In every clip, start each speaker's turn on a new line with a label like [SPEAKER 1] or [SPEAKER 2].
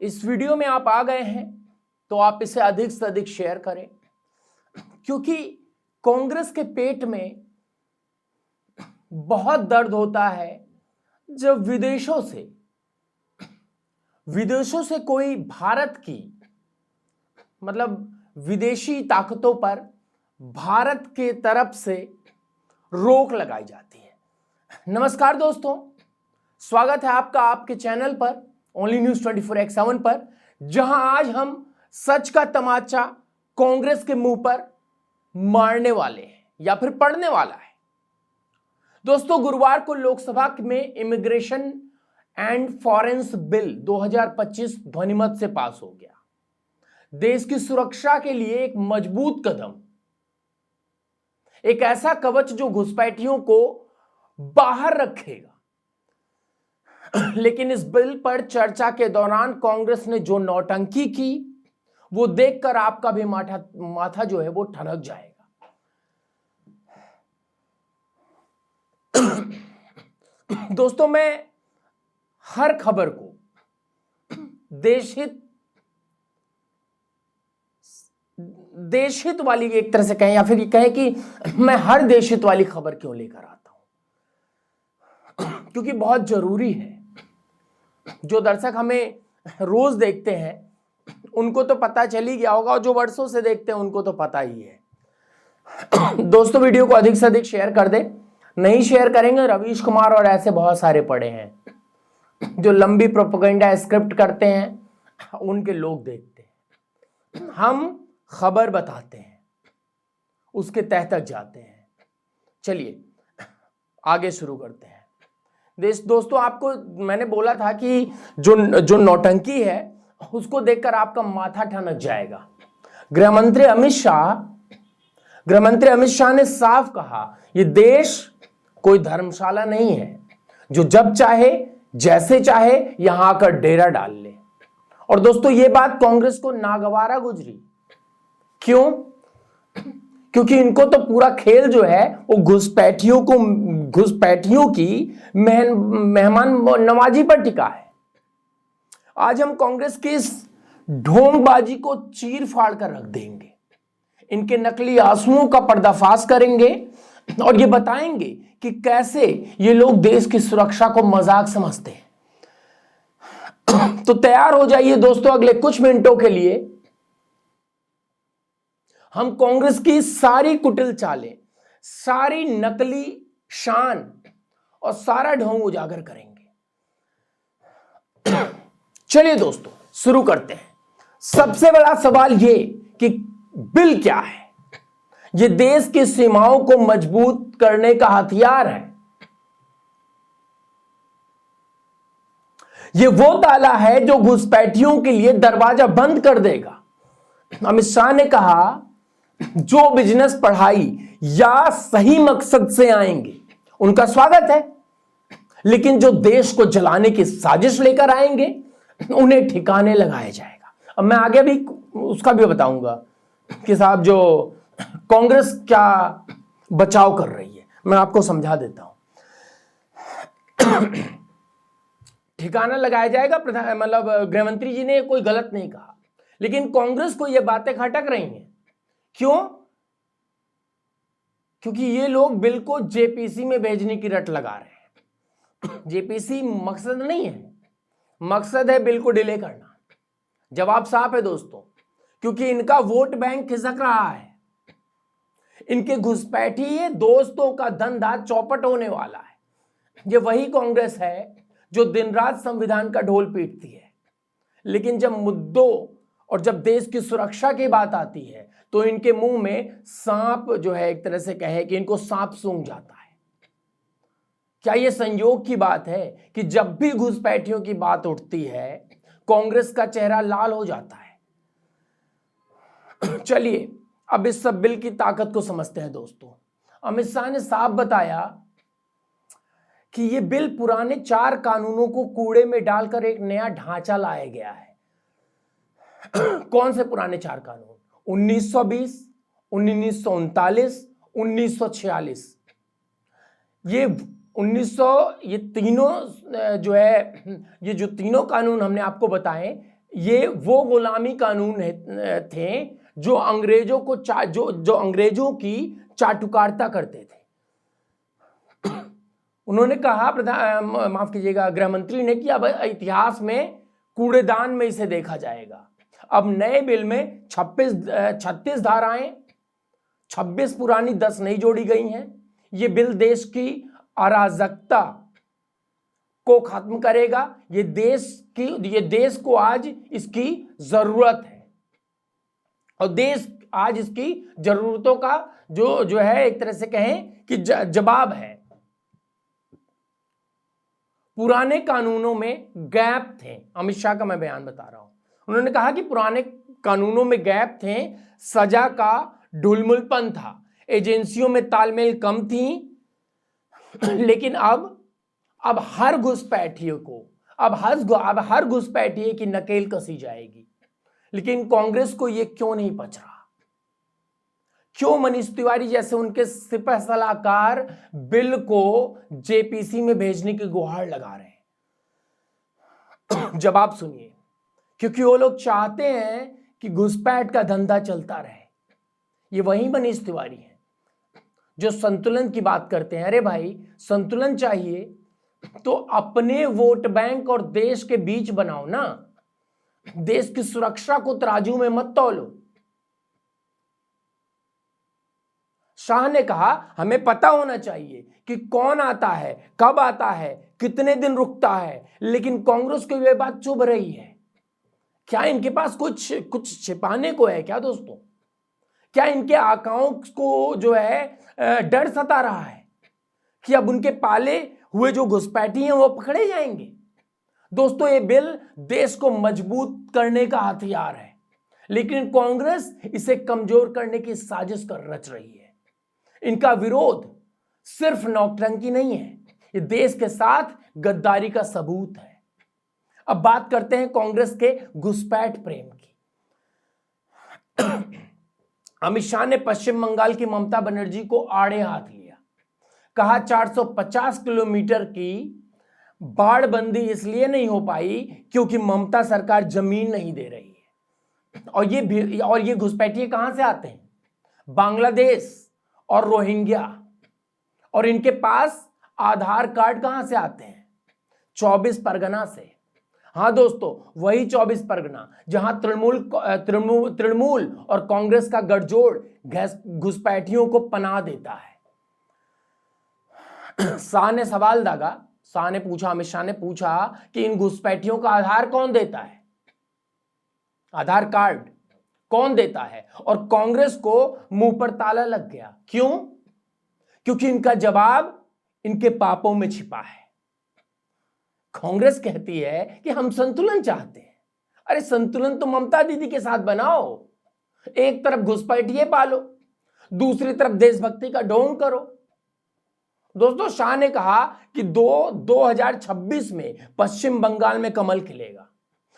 [SPEAKER 1] इस वीडियो में आप आ गए हैं तो आप इसे अधिक से अधिक शेयर करें, क्योंकि कांग्रेस के पेट में बहुत दर्द होता है जब विदेशों से कोई भारत की विदेशी ताकतों पर भारत के तरफ से रोक लगाई जाती है। नमस्कार दोस्तों, स्वागत है आपका आपके चैनल पर ओनली न्यूज 24x7 पर, जहां आज हम सच का तमाचा कांग्रेस के मुंह पर मारने वाले हैं या फिर पड़ने वाला है। दोस्तों, गुरुवार को लोकसभा में इमिग्रेशन एंड फॉरेन्स बिल 2025 ध्वनिमत से पास हो गया। देश की सुरक्षा के लिए एक मजबूत कदम, एक ऐसा कवच जो घुसपैठियों को बाहर रखेगा। लेकिन इस बिल पर चर्चा के दौरान कांग्रेस ने जो नौटंकी की, वो देखकर आपका भी माथा जो है वो ठनक जाएगा। दोस्तों, मैं हर खबर को देशहित वाली एक तरह से कहें या फिर कहें कि मैं हर देशहित वाली खबर क्यों लेकर आता हूं, क्योंकि बहुत जरूरी है। जो दर्शक हमें रोज देखते हैं उनको तो पता चल ही गया होगा, और जो वर्षों से देखते हैं उनको तो पता ही है। दोस्तों, वीडियो को अधिक से अधिक शेयर कर दे। नहीं शेयर करेंगे, रवीश कुमार और ऐसे बहुत सारे पड़े हैं जो लंबी प्रोपेगेंडा स्क्रिप्ट करते हैं, उनके लोग देखते हैं। हम खबर बताते हैं, उसके तह तक जाते हैं। चलिए आगे शुरू करते हैं। दोस्तों, आपको मैंने बोला था कि जो नौटंकी है उसको देखकर आपका माथा ठनक जाएगा। गृहमंत्री अमित शाह ने साफ कहा, यह देश कोई धर्मशाला नहीं है जो जब चाहे जैसे चाहे यहां आकर डेरा डाल ले। और दोस्तों, यह बात कांग्रेस को नागवारा गुजरी। क्यों? क्योंकि इनको तो पूरा खेल जो है वो घुसपैठियों की मेहमान नवाजी पर टिका है। आज हम कांग्रेस की इस ढोंगबाजी को चीर फाड़ कर रख देंगे, इनके नकली आंसुओं का पर्दाफाश करेंगे और ये बताएंगे कि कैसे ये लोग देश की सुरक्षा को मजाक समझते हैं। तो तैयार हो जाइए दोस्तों, अगले कुछ मिनटों के लिए हम कांग्रेस की सारी कुटिल चालें, सारी नकली शान और सारा ढोंग उजागर करेंगे। चलिए दोस्तों, शुरू करते हैं। सबसे बड़ा सवाल यह कि बिल क्या है? यह देश की सीमाओं को मजबूत करने का हथियार है। यह वो ताला है जो घुसपैठियों के लिए दरवाजा बंद कर देगा। अमित शाह ने कहा, जो बिजनेस पढ़ाई या सही मकसद से आएंगे उनका स्वागत है, लेकिन जो देश को जलाने की साजिश लेकर आएंगे उन्हें ठिकाने लगाया जाएगा। अब मैं आगे भी उसका भी बताऊंगा कि साहब जो कांग्रेस क्या बचाव कर रही है, मैं आपको समझा देता हूं। ठिकाना लगाया जाएगा, गृहमंत्री जी ने कोई गलत नहीं कहा, लेकिन कांग्रेस को यह बातें खटक रही हैं। क्यों? क्योंकि ये लोग बिल को जेपीसी में भेजने की रट लगा रहे हैं। जेपीसी मकसद नहीं है, मकसद है बिल को डिले करना। जवाब साफ है दोस्तों, क्योंकि इनका वोट बैंक खिसक रहा है। इनके घुसपैठी दोस्तों का धंधा चौपट होने वाला है। ये वही कांग्रेस है जो दिन रात संविधान का ढोल पीटती है, लेकिन जब मुद्दों और जब देश की सुरक्षा की बात आती है तो इनके मुंह में सांप जो है, एक तरह से कहे कि इनको सांप सूंघ जाता है। क्या यह संयोग की बात है कि जब भी घुसपैठियों की बात उठती है कांग्रेस का चेहरा लाल हो जाता है? चलिए अब इस सब बिल की ताकत को समझते हैं दोस्तों। अमित शाह ने साफ बताया कि यह बिल पुराने 4 कानूनों को कूड़े में डालकर एक नया ढांचा लाया गया है। कौन से पुराने 4 कानून? 1920, 1939, 1946। ये तीनों जो है, ये जो तीनों कानून हमने आपको बताए, ये वो गुलामी कानून थे जो अंग्रेजों को जो अंग्रेजों की चाटुकारिता करते थे। उन्होंने कहा, माफ कीजिएगा, गृह मंत्री ने, कि अब इतिहास में कूड़ेदान में इसे देखा जाएगा। अब नए बिल में 36 धाराएं, 26 पुरानी 10 नई जोड़ी गई हैं। ये बिल देश की अराजकता को खत्म करेगा। ये देश को आज इसकी जरूरत है, और देश आज इसकी जरूरतों का जो है एक तरह से कहें कि जवाब है। पुराने कानूनों में गैप थे, अमित शाह का मैं बयान बता रहा हूं। उन्होंने कहा कि पुराने कानूनों में गैप थे, सजा का ढुलमुलपन था, एजेंसियों में तालमेल कम थी, लेकिन अब हर घुसपैठिए की नकेल कसी जाएगी। लेकिन कांग्रेस को यह क्यों नहीं पच रहा? क्यों मनीष तिवारी जैसे उनके सिपह सलाहकार बिल को जेपीसी में भेजने की गुहार लगा रहे हैं? जवाब सुनिए। क्योंकि वो लोग चाहते हैं कि घुसपैठ का धंधा चलता रहे। ये वही मनीष तिवारी हैं जो संतुलन की बात करते हैं। अरे भाई, संतुलन चाहिए तो अपने वोट बैंक और देश के बीच बनाओ ना। देश की सुरक्षा को तराजू में मत तौलो। शाह ने कहा हमें पता होना चाहिए कि कौन आता है, कब आता है, कितने दिन रुकता है, लेकिन कांग्रेस को यह बात चुभ रही है। क्या इनके पास कुछ छिपाने को है क्या दोस्तों? क्या इनके आकाओं को जो है डर सता रहा है कि अब उनके पाले हुए जो घुसपैठी हैं वो पकड़े जाएंगे? दोस्तों, ये बिल देश को मजबूत करने का हथियार है, लेकिन कांग्रेस इसे कमजोर करने की साजिश रच रही है। इनका विरोध सिर्फ नौटंकी नहीं है, ये देश के साथ गद्दारी का सबूत है। अब बात करते हैं कांग्रेस के घुसपैठ प्रेम की। अमित शाह ने पश्चिम बंगाल की ममता बनर्जी को आड़े हाथ लिया। कहा 450 किलोमीटर की बाड़बंदी इसलिए नहीं हो पाई क्योंकि ममता सरकार जमीन नहीं दे रही है। और ये घुसपैठिए कहां से आते हैं? बांग्लादेश और रोहिंग्या। और इनके पास आधार कार्ड कहां से आते हैं? 24 परगना से। हाँ दोस्तों, वही 24 परगना जहां तृणमूल और कांग्रेस का गठजोड़ घुसपैठियों को पनाह देता है। शाह ने सवाल दागा। अमित शाह ने पूछा कि इन घुसपैठियों का आधार कौन देता है? आधार कार्ड कौन देता है? और कांग्रेस को मुंह पर ताला लग गया। क्यों? क्योंकि इनका जवाब इनके पापों में छिपा है। कांग्रेस कहती है कि हम संतुलन चाहते हैं। अरे संतुलन तो ममता दीदी के साथ बनाओ। एक तरफ घुसपैठिए पालो, दूसरी तरफ देशभक्ति का ढोंग करो। दोस्तों, शाह ने कहा कि 2026 में पश्चिम बंगाल में कमल खिलेगा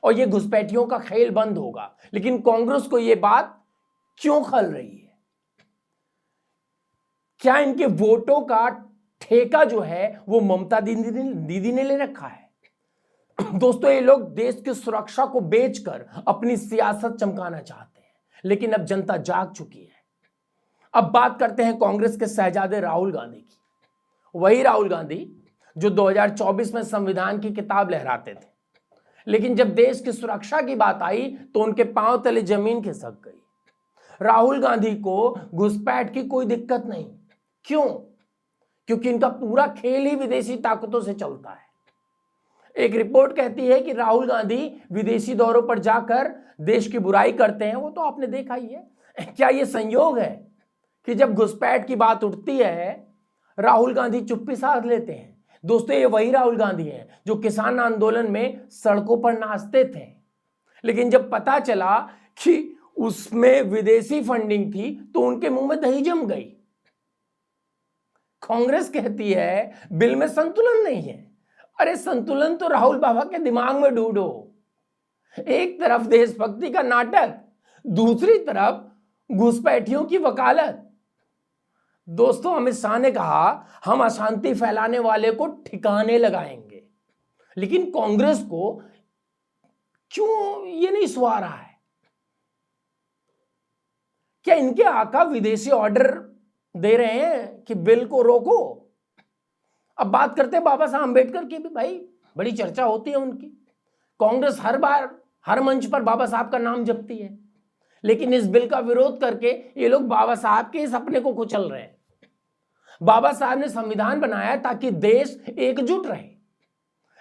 [SPEAKER 1] और ये घुसपैठियों का खेल बंद होगा। लेकिन कांग्रेस को यह बात क्यों खल रही है? क्या इनके वोटों का ठेका जो है वो ममता दीदी ने ले रखा है? दोस्तों, ये लोग देश की सुरक्षा को बेचकर अपनी सियासत चमकाना चाहते हैं, लेकिन अब जनता जाग चुकी है। अब बात करते हैं कांग्रेस के शहजादे राहुल गांधी की। वही राहुल गांधी जो 2024 में संविधान की किताब लहराते थे, लेकिन जब देश की सुरक्षा की बात आई तो उनके पांव तले जमीन खिसक गई। राहुल गांधी को घुसपैठ की कोई दिक्कत नहीं। क्यों? क्योंकि इनका पूरा खेल ही विदेशी ताकतों से चलता है। एक रिपोर्ट कहती है कि राहुल गांधी विदेशी दौरों पर जाकर देश की बुराई करते हैं। वो तो आपने देखा ही है। क्या ये संयोग है कि जब घुसपैठ की बात उठती है राहुल गांधी चुप्पी साध लेते हैं? दोस्तों, ये वही राहुल गांधी हैं जो किसान आंदोलन में सड़कों पर नाचते थे, लेकिन जब पता चला कि उसमें विदेशी फंडिंग थी तो उनके मुंह में दही जम गई। कांग्रेस कहती है बिल में संतुलन नहीं है। अरे संतुलन तो राहुल बाबा के दिमाग में ढूंढो। एक तरफ देशभक्ति का नाटक, दूसरी तरफ घुसपैठियों की वकालत। दोस्तों, अमित शाह ने कहा हम अशांति फैलाने वाले को ठिकाने लगाएंगे, लेकिन कांग्रेस को क्यों ये नहीं सुहा रहा है? क्या इनके आका विदेशी ऑर्डर दे रहे हैं कि बिल को रोको? अब बात करते हैं बाबा साहब अंबेडकर की भी, भाई बड़ी चर्चा होती है उनकी। कांग्रेस हर बार हर मंच पर बाबा साहब का नाम जपती है, लेकिन इस बिल का विरोध करके ये लोग बाबा साहब के सपने को कुचल रहे हैं। बाबा साहब ने संविधान बनाया ताकि देश एकजुट रहे,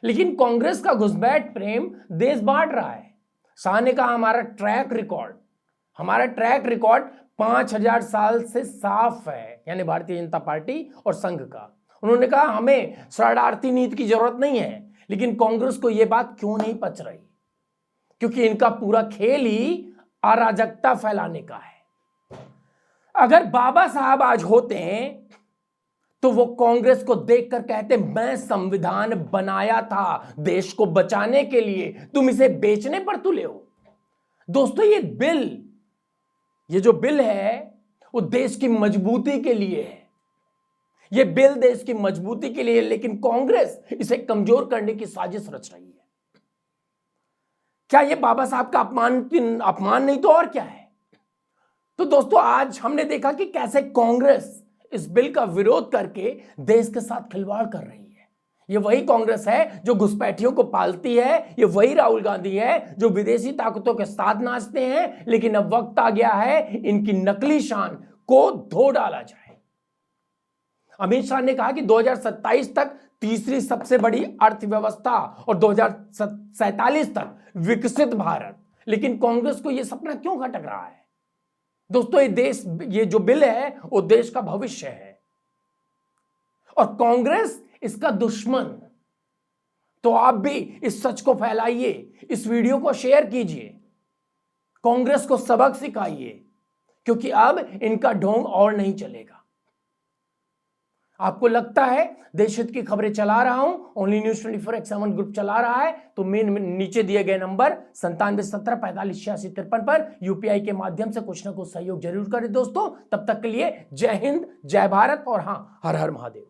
[SPEAKER 1] लेकिन कांग्रेस का घुसपैठ प्रेम देश बांट रहा है। शाह ने कहा हमारा ट्रैक रिकॉर्ड 5000 साल से साफ है, यानी भारतीय जनता पार्टी और संघ का। उन्होंने कहा हमें शरणार्थी नीति की जरूरत नहीं है, लेकिन कांग्रेस को यह बात क्यों नहीं पच रही? क्योंकि इनका पूरा खेल ही अराजकता फैलाने का है। अगर बाबा साहब आज होते हैं तो वो कांग्रेस को देखकर कहते मैं संविधान बनाया था देश को बचाने के लिए, तुम इसे बेचने पर तुले हो। दोस्तों ये जो बिल है वो देश की मजबूती के लिए है। ये बिल देश की मजबूती के लिए, लेकिन कांग्रेस इसे कमजोर करने की साजिश रच रही है। क्या ये बाबा साहब का अपमान नहीं तो और क्या है? तो दोस्तों आज हमने देखा कि कैसे कांग्रेस इस बिल का विरोध करके देश के साथ खिलवाड़ कर रही है। ये वही कांग्रेस है जो घुसपैठियों को पालती है, ये वही राहुल गांधी है जो विदेशी ताकतों के साथ नाचते हैं। लेकिन अब वक्त आ गया है इनकी नकली शान को धो डाला जाए। अमित शाह ने कहा कि 2027 तक तीसरी सबसे बड़ी अर्थव्यवस्था और 2047 तक विकसित भारत। लेकिन कांग्रेस को यह सपना क्यों खटक रहा है? दोस्तों ये जो बिल है वो देश का भविष्य है और कांग्रेस इसका दुश्मन। तो आप भी इस सच को फैलाइए, इस वीडियो को शेयर कीजिए, कांग्रेस को सबक सिखाइए, क्योंकि अब इनका ढोंग और नहीं चलेगा। आपको लगता है देश हित की खबरें चला रहा हूं, ओनली न्यूज 24x7 ग्रुप चला रहा है, तो नीचे दिए गए नंबर 9717458653 पर यूपीआई के माध्यम से कुछ ना कुछ सहयोग जरूर करें दोस्तों। तब तक के लिए जय हिंद, जय भारत और हाँ, हर हर महादेव।